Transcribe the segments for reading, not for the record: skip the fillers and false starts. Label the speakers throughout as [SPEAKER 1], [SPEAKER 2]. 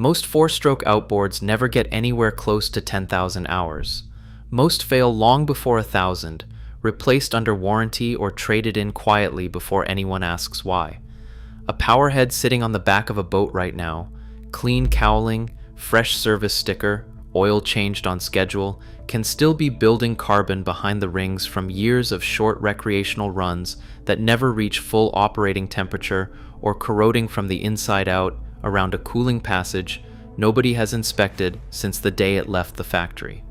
[SPEAKER 1] Most four-stroke outboards never get anywhere close to 10,000 hours. Most fail long before 1,000, replaced under warranty or traded in quietly before anyone asks why. A powerhead sitting on the back of a boat right now, clean cowling, fresh service sticker, oil changed on schedule, can still be building carbon behind the rings from years of short recreational runs that never reach full operating temperature or corroding from the inside out around a cooling passage nobody has inspected since the day it left the factory.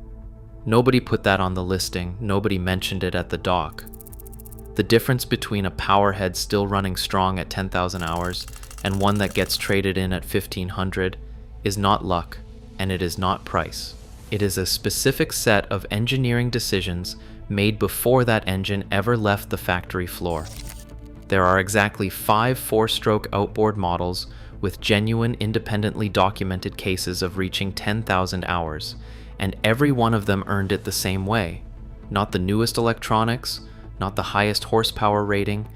[SPEAKER 1] Nobody put that on the listing, nobody mentioned it at the dock. The difference between a powerhead still running strong at 10,000 hours and one that gets traded in at 1,500 is not luck, and it is not price. It is a specific set of engineering decisions made before that engine ever left the factory floor. There are exactly 5 four-stroke outboard models with genuine independently documented cases of reaching 10,000 hours, and every one of them earned it the same way. Not the newest electronics, not the highest horsepower rating,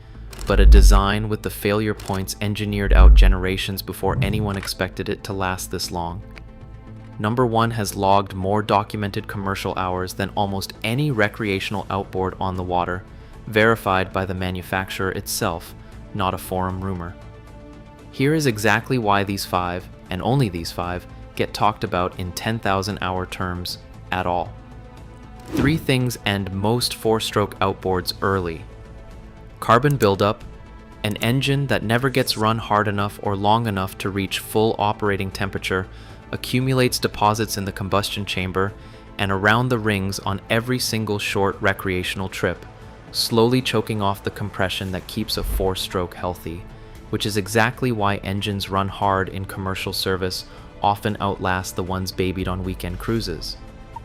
[SPEAKER 1] but a design with the failure points engineered out generations before anyone expected it to last this long. Number 1 has logged more documented commercial hours than almost any recreational outboard on the water, verified by the manufacturer itself, not a forum rumor. Here is exactly why these 5, and only these 5, get talked about in 10,000 hour terms at all. 3 things end most four-stroke outboards early. Carbon buildup, an engine that never gets run hard enough or long enough to reach full operating temperature accumulates deposits in the combustion chamber and around the rings on every single short recreational trip, slowly choking off the compression that keeps a four-stroke healthy, which is exactly why engines run hard in commercial service often outlast the ones babied on weekend cruises.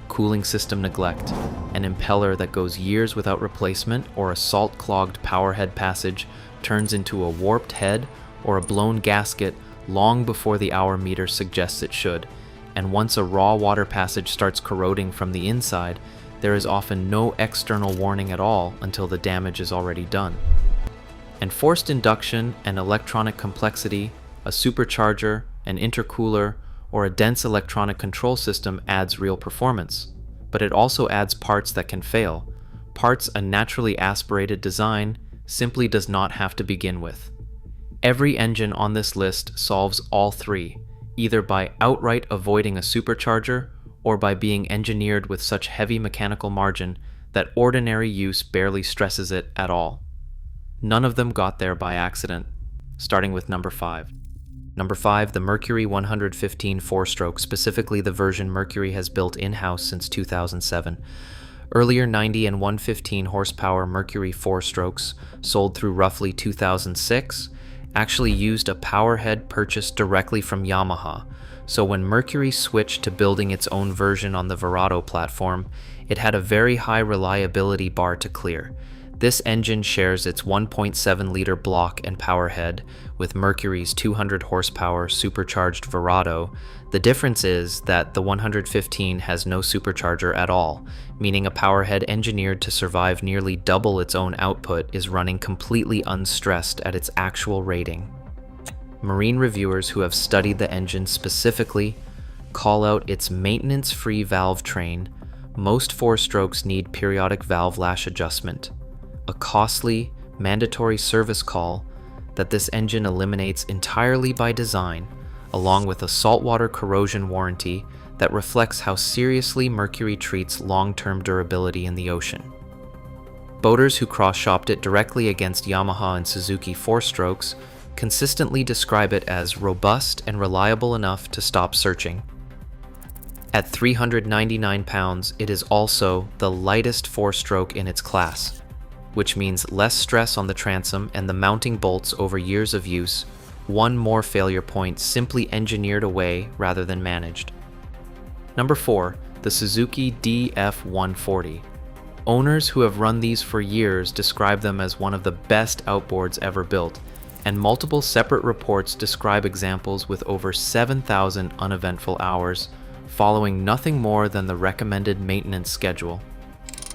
[SPEAKER 1] Cooling system neglect, an impeller that goes years without replacement or a salt-clogged powerhead passage turns into a warped head or a blown gasket long before the hour meter suggests it should, and once a raw water passage starts corroding from the inside, there is often no external warning at all until the damage is already done. And forced induction and electronic complexity, a supercharger, an intercooler, or a dense electronic control system adds real performance, but it also adds parts that can fail, parts a naturally aspirated design simply does not have to begin with. Every engine on this list solves all 3, either by outright avoiding a supercharger or by being engineered with such heavy mechanical margin that ordinary use barely stresses it at all. None of them got there by accident, starting with number 5. Number 5, the Mercury 115 four-stroke, specifically the version Mercury has built in-house since 2007. Earlier 90 and 115 horsepower Mercury four-strokes, sold through roughly 2006, actually used a powerhead purchased directly from Yamaha, so when Mercury switched to building its own version on the Verado platform, it had a very high reliability bar to clear. This engine shares its 1.7-liter block and powerhead with Mercury's 200 horsepower supercharged Verado. The difference is that the 115 has no supercharger at all, meaning a powerhead engineered to survive nearly double its own output is running completely unstressed at its actual rating. Marine reviewers who have studied the engine specifically call out its maintenance-free valve train. Most four-strokes need periodic valve lash adjustment, a costly, mandatory service call that this engine eliminates entirely by design, along with a saltwater corrosion warranty that reflects how seriously Mercury treats long-term durability in the ocean. Boaters who cross-shopped it directly against Yamaha and Suzuki four-strokes consistently describe it as robust and reliable enough to stop searching. At 399 pounds, it is also the lightest four-stroke in its class, which means less stress on the transom and the mounting bolts over years of use, one more failure point simply engineered away rather than managed. Number 4, the Suzuki DF140. Owners who have run these for years describe them as one of the best outboards ever built, and multiple separate reports describe examples with over 7,000 uneventful hours, following nothing more than the recommended maintenance schedule.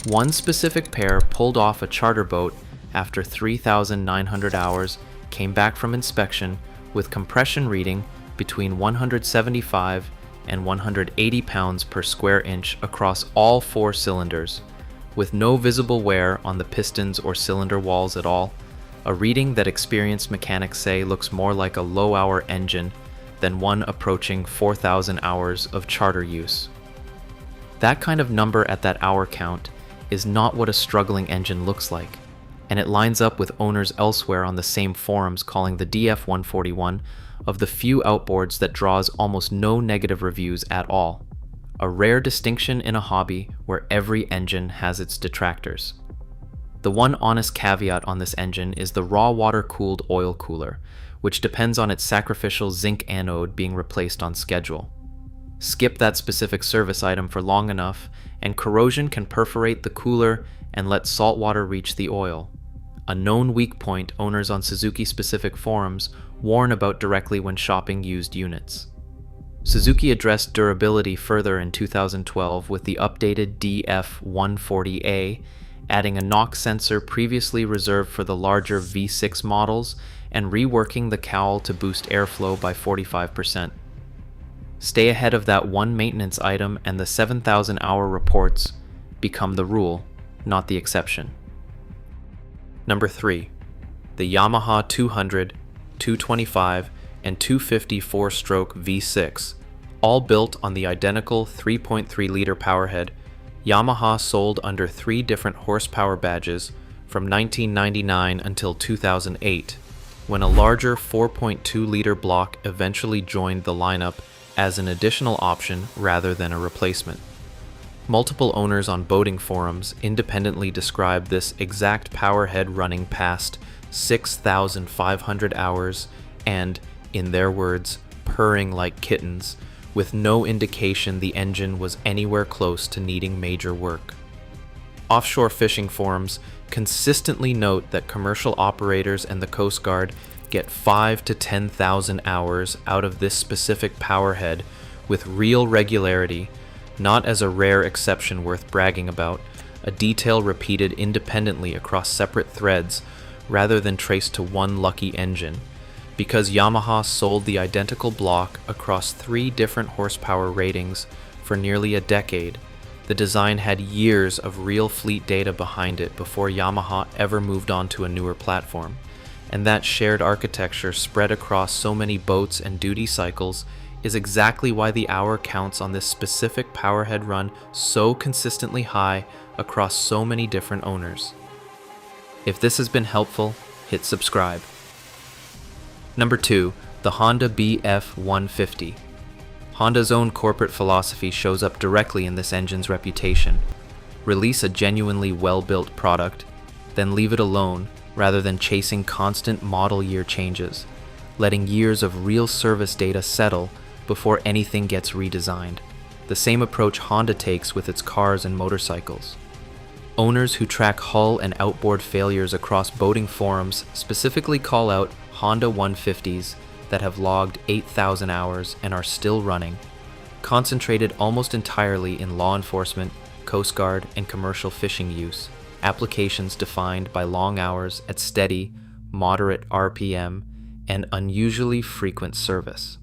[SPEAKER 1] One specific pair pulled off a charter boat after 3,900 hours, came back from inspection with compression reading between 175 and 180 pounds per square inch across all 4 cylinders, with no visible wear on the pistons or cylinder walls at all, a reading that experienced mechanics say looks more like a low-hour engine than one approaching 4,000 hours of charter use. That kind of number at that hour count is not what a struggling engine looks like, and it lines up with owners elsewhere on the same forums calling the DF140 one of the few outboards that draws almost no negative reviews at all, a rare distinction in a hobby where every engine has its detractors. The one honest caveat on this engine is the raw water-cooled oil cooler, which depends on its sacrificial zinc anode being replaced on schedule. Skip that specific service item for long enough, and corrosion can perforate the cooler and let salt water reach the oil, a known weak point owners on Suzuki-specific forums warn about directly when shopping used units. Suzuki addressed durability further in 2012 with the updated DF140A, adding a knock sensor previously reserved for the larger V6 models and reworking the cowl to boost airflow by 45%. Stay ahead of that one maintenance item and the 7,000-hour reports become the rule, not the exception. Number 3. The Yamaha 200, 225, and 250 4-stroke V6, all built on the identical 3.3-liter powerhead. Yamaha sold under 3 different horsepower badges from 1999 until 2008, when a larger 4.2-liter block eventually joined the lineup as an additional option rather than a replacement. Multiple owners on boating forums independently describe this exact powerhead running past 6,500 hours and, in their words, purring like kittens, with no indication the engine was anywhere close to needing major work. Offshore fishing forums consistently note that commercial operators and the Coast Guard get 5,000 to 10,000 hours out of this specific powerhead with real regularity, not as a rare exception worth bragging about, a detail repeated independently across separate threads rather than traced to one lucky engine. Because Yamaha sold the identical block across 3 different horsepower ratings for nearly a decade, the design had years of real fleet data behind it before Yamaha ever moved on to a newer platform, and that shared architecture spread across so many boats and duty cycles is exactly why the hour counts on this specific powerhead run so consistently high across so many different owners. If this has been helpful, hit subscribe. Number 2. The Honda BF150. Honda's own corporate philosophy shows up directly in this engine's reputation. Release a genuinely well-built product, then leave it alone rather than chasing constant model year changes, letting years of real service data settle before anything gets redesigned. The same approach Honda takes with its cars and motorcycles. Owners who track hull and outboard failures across boating forums specifically call out Honda 150s that have logged 8,000 hours and are still running, concentrated almost entirely in law enforcement, Coast Guard, and commercial fishing use, applications defined by long hours at steady, moderate RPM, and unusually frequent service.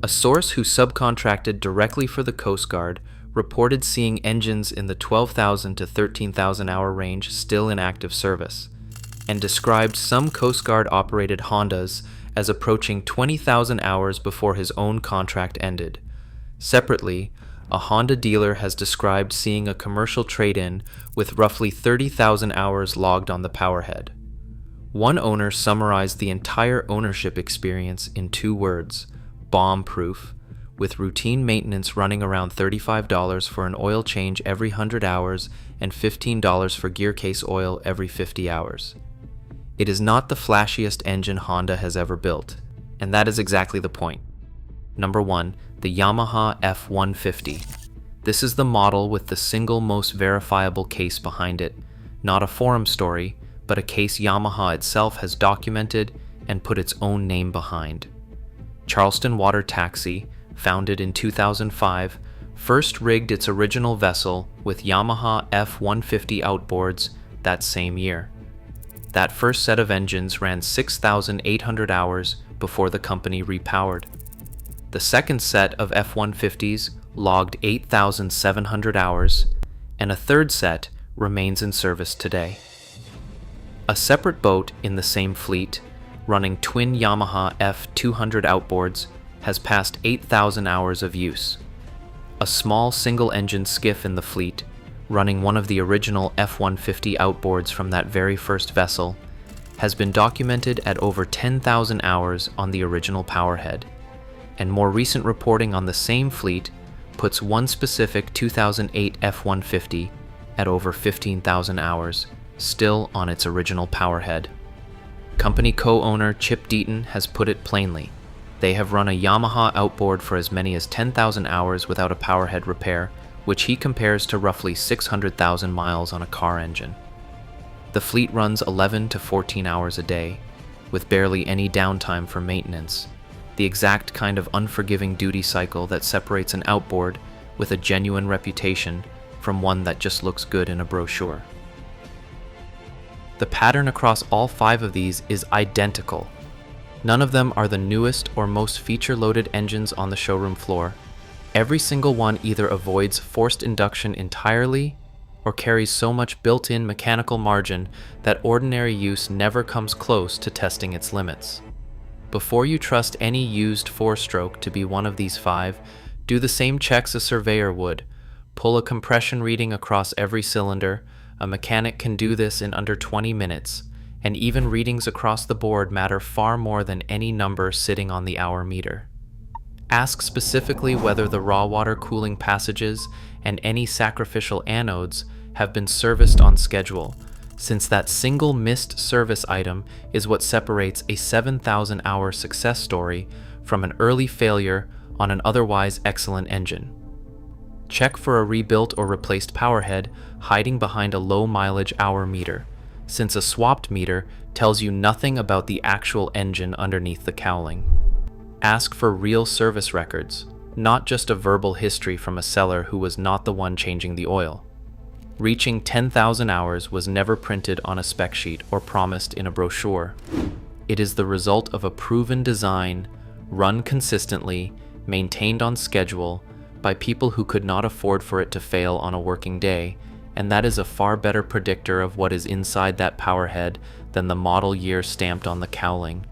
[SPEAKER 1] A source who subcontracted directly for the Coast Guard reported seeing engines in the 12,000 to 13,000 hour range still in active service, and described some Coast Guard operated Hondas as approaching 20,000 hours before his own contract ended. Separately, a Honda dealer has described seeing a commercial trade-in with roughly 30,000 hours logged on the powerhead. One owner summarized the entire ownership experience in 2 words: bomb-proof, with routine maintenance running around $35 for an oil change every 100 hours and $15 for gear case oil every 50 hours. It is not the flashiest engine Honda has ever built, and that is exactly the point. Number 1. The Yamaha F150. This is the model with the single most verifiable case behind it, not a forum story, but a case Yamaha itself has documented and put its own name behind. Charleston Water Taxi, founded in 2005, first rigged its original vessel with Yamaha F150 outboards that same year. That first set of engines ran 6,800 hours before the company repowered. The second set of F-150s logged 8,700 hours, and a third set remains in service today. A separate boat in the same fleet, running twin Yamaha F200 outboards, has passed 8,000 hours of use. A small single-engine skiff in the fleet, running one of the original F-150 outboards from that very first vessel, has been documented at over 10,000 hours on the original powerhead, and more recent reporting on the same fleet puts one specific 2008 F-150 at over 15,000 hours, still on its original powerhead. Company co-owner Chip Deaton has put it plainly. They have run a Yamaha outboard for as many as 10,000 hours without a powerhead repair, which he compares to roughly 600,000 miles on a car engine. The fleet runs 11 to 14 hours a day, with barely any downtime for maintenance, the exact kind of unforgiving duty cycle that separates an outboard with a genuine reputation from one that just looks good in a brochure. The pattern across all 5 of these is identical. None of them are the newest or most feature-loaded engines on the showroom floor. Every single one either avoids forced induction entirely or carries so much built-in mechanical margin that ordinary use never comes close to testing its limits. Before you trust any used FourStroke to be one of these 5, do the same checks a surveyor would. Pull a compression reading across every cylinder. A mechanic can do this in under 20 minutes, and even readings across the board matter far more than any number sitting on the hour meter. Ask specifically whether the raw water cooling passages and any sacrificial anodes have been serviced on schedule, since that single missed service item is what separates a 7,000-hour success story from an early failure on an otherwise excellent engine. Check for a rebuilt or replaced powerhead hiding behind a low mileage hour meter, since a swapped meter tells you nothing about the actual engine underneath the cowling. Ask for real service records, not just a verbal history from a seller who was not the one changing the oil. Reaching 10,000 hours was never printed on a spec sheet or promised in a brochure. It is the result of a proven design, run consistently, maintained on schedule, by people who could not afford for it to fail on a working day, and that is a far better predictor of what is inside that powerhead than the model year stamped on the cowling,